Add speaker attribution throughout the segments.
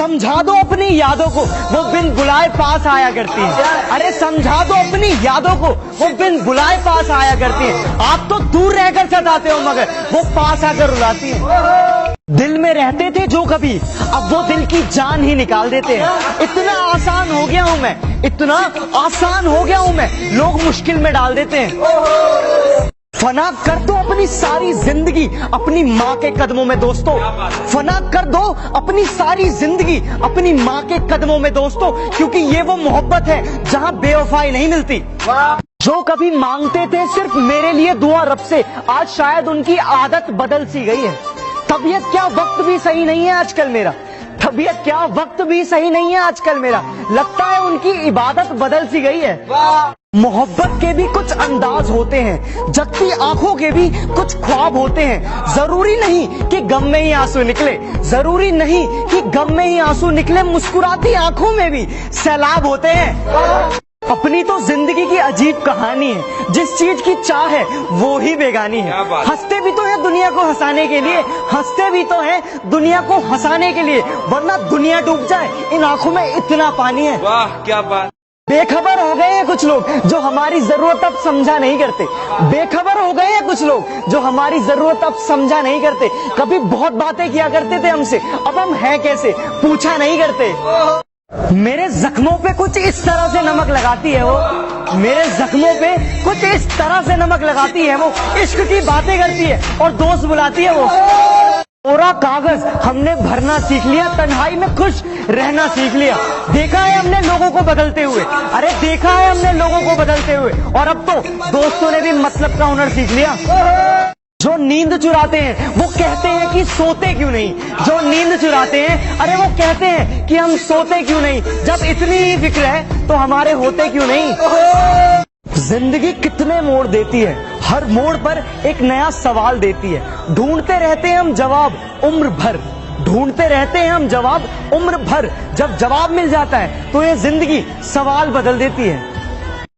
Speaker 1: समझा दो अपनी यादों को, वो बिन बुलाए पास आया करती है। अरे समझा दो अपनी यादों को, वो बिन बुलाए पास आया करती है। आप तो दूर रहकर सताते हो मगर वो पास आकर रुलाती है। दिल में रहते थे जो कभी, अब वो दिल की जान ही निकाल देते हैं। इतना आसान हो गया हूं मैं, इतना आसान हो गया हूं मैं, लोग मुश्किल में डाल देते हैं। फना कर दो अपनी सारी जिंदगी अपनी माँ के कदमों में दोस्तों, फना कर दो अपनी सारी जिंदगी अपनी माँ के कदमों में दोस्तों, क्योंकि ये वो मोहब्बत है जहाँ बेवफाई नहीं मिलती। जो कभी मांगते थे सिर्फ मेरे लिए दुआ रब से, आज शायद उनकी आदत बदल सी गई है। तबीयत क्या वक्त भी सही नहीं है आजकल मेरा, तबीयत क्या वक्त भी सही नहीं है आजकल मेरा, लगता है उनकी इबादत बदल सी गई है। मोहब्बत के भी कुछ अंदाज होते हैं, जगती आंखों के भी कुछ ख्वाब होते हैं। जरूरी नहीं कि गम में ही आंसू निकले, जरूरी नहीं कि गम में ही आंसू निकले, मुस्कुराती आंखों में भी सैलाब होते हैं। अपनी तो जिंदगी की अजीब कहानी है, जिस चीज की चाह है वो ही बेगानी है। हंसते भी तो है दुनिया को हंसाने के लिए, हंसते भी तो है दुनिया को हंसाने के लिए, वरना दुनिया डूब जाए इन आंखों में इतना पानी है।
Speaker 2: वाह क्या बात।
Speaker 1: बेखबर हो गए हैं कुछ लोग जो हमारी जरूरत अब समझा नहीं करते, बेखबर हो गए हैं कुछ लोग जो हमारी जरूरत अब समझा नहीं करते। कभी बहुत बातें किया करते थे हमसे, अब हम हैं कैसे पूछा नहीं करते। मेरे जख्मों पे कुछ इस तरह से नमक लगाती है वो, मेरे जख्मों पे कुछ इस तरह से नमक लगाती है वो, इश्क की बातें करती है और दोस्त बुलाती है वो। कोरा कागज हमने भरना सीख लिया, तन्हाई में खुश रहना सीख लिया। देखा है हमने लोगों को बदलते हुए, अरे देखा है हमने लोगों को बदलते हुए, और अब तो दोस्तों ने भी मतलब का हुनर सीख लिया। जो नींद चुराते हैं वो कहते हैं कि सोते क्यों नहीं, जो नींद चुराते हैं अरे वो कहते हैं कि हम सोते क्यों नहीं। जब इतनी ही फिक्र है तो हमारे होते क्यों नहीं। जिंदगी कितने मोड़ देती है, हर मोड़ पर एक नया सवाल देती है। ढूंढते रहते हैं हम जवाब उम्र भर, ढूंढते रहते हैं हम जवाब उम्र भर। जब जवाब मिल जाता है तो ये जिंदगी सवाल बदल देती है।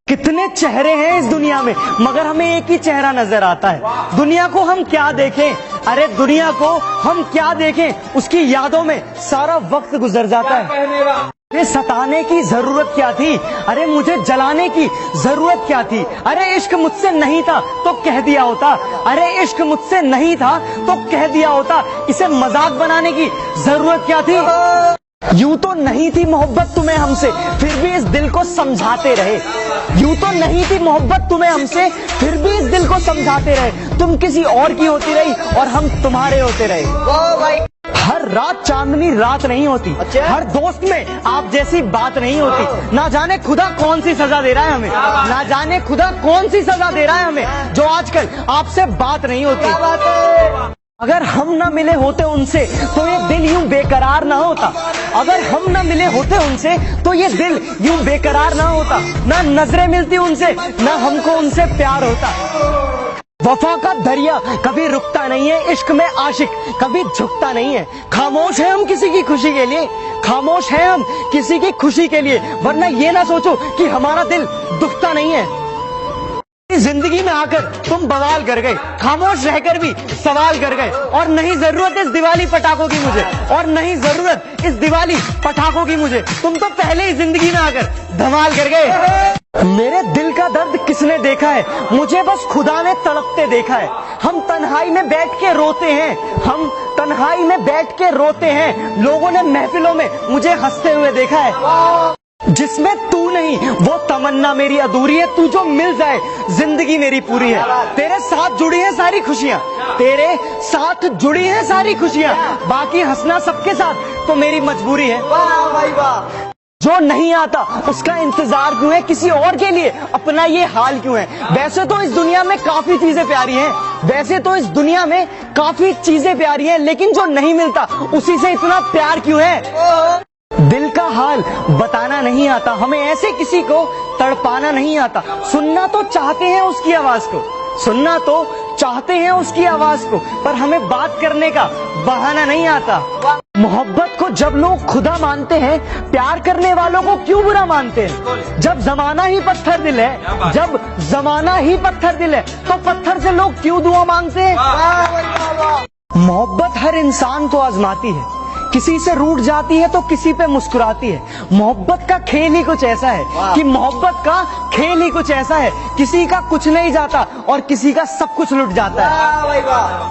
Speaker 1: कितने चेहरे हैं इस दुनिया में मगर हमें एक ही चेहरा नजर आता है। दुनिया को हम क्या देखें, अरे दुनिया को हम क्या देखें, उसकी यादों में सारा वक्त गुजर जाता है। ये सताने की जरूरत क्या थी, अरे मुझे जलाने की जरूरत क्या थी। अरे इश्क मुझसे नहीं था तो कह दिया होता, अरे इश्क मुझसे नहीं था तो कह दिया होता। इसे मजाक बनाने की जरूरत क्या थी। यूं तो नहीं थी मोहब्बत तुम्हें हमसे, फिर भी इस दिल को समझाते रहे। यूं तो नहीं थी मोहब्बत तुम्हें हमसे, फिर भी इस दिल को समझाते रहे। तुम किसी और की होती रही और हम तुम्हारे होते रहे। हर रात चांदनी रात नहीं होती, हर दोस्त में आप जैसी बात नहीं होती। ना जाने खुदा कौन सी सजा दे रहा है हमें, ना जाने खुदा कौन सी सजा दे रहा है हमें, जो आजकल आपसे बात नहीं होती। अगर हम न मिले होते उनसे तो ये दिल यूं बेकरार ना होता, अगर हम न मिले होते उनसे तो ये दिल यूं बेकरार ना होता। ना नजरें मिलती उनसे, ना हमको उनसे प्यार होता। वफा का दरिया कभी रुकता नहीं है, इश्क में आशिक कभी झुकता नहीं है। खामोश है हम किसी की खुशी के लिए, खामोश है हम किसी की खुशी के लिए, वरना ये ना सोचो कि हमारा दिल दुखता नहीं है। जिंदगी में आकर तुम बवाल कर गए, खामोश रहकर भी सवाल कर गए। और नहीं जरूरत इस दिवाली पटाखों की मुझे, और नहीं जरूरत इस दिवाली पटाखों की मुझे, तुम तो पहले ही जिंदगी में आकर धमाल कर गए। मेरे दिल का दर्द किसने देखा है, मुझे बस खुदा ने तड़पते देखा है। हम तन्हाई में बैठ के रोते हैं, हम तन्हाई में बैठ के रोते हैं। लोगों ने महफिलों में मुझे हंसते हुए देखा है। जिसमें तू नहीं वो तमन्ना मेरी अधूरी है, तू जो मिल जाए जिंदगी मेरी पूरी है। तेरे साथ जुड़ी है सारी खुशियाँ, तेरे साथ जुड़ी है सारी खुशियाँ, बाकी हंसना सबके साथ तो मेरी मजबूरी है। वाह भाई वाह। जो नहीं आता उसका इंतजार क्यों है, किसी और के लिए अपना ये हाल क्यों है। वैसे तो इस दुनिया में काफी चीजें प्यारी हैं, वैसे तो इस दुनिया में काफी चीजें प्यारी हैं, लेकिन जो नहीं मिलता उसी से इतना प्यार क्यों है। दिल का हाल बताना नहीं आता, हमें ऐसे किसी को तड़पाना नहीं आता। सुनना तो चाहते हैं उसकी आवाज को, सुनना तो चाहते हैं उसकी आवाज को, पर हमें बात करने का बहाना नहीं आता। मोहब्बत को जब लोग खुदा मानते हैं, प्यार करने वालों को क्यों बुरा मानते हैं। जब जमाना ही पत्थर दिल है, जब जमाना ही पत्थर दिल है, तो पत्थर से लोग क्यों दुआ मांगते हैं। मोहब्बत हर इंसान को आजमाती है, किसी से रूठ जाती है तो किसी पे मुस्कुराती है। मोहब्बत का खेल ही कुछ ऐसा है कि मोहब्बत का खेल ही कुछ ऐसा है, किसी का कुछ नहीं जाता और किसी का सब कुछ लुट जाता है।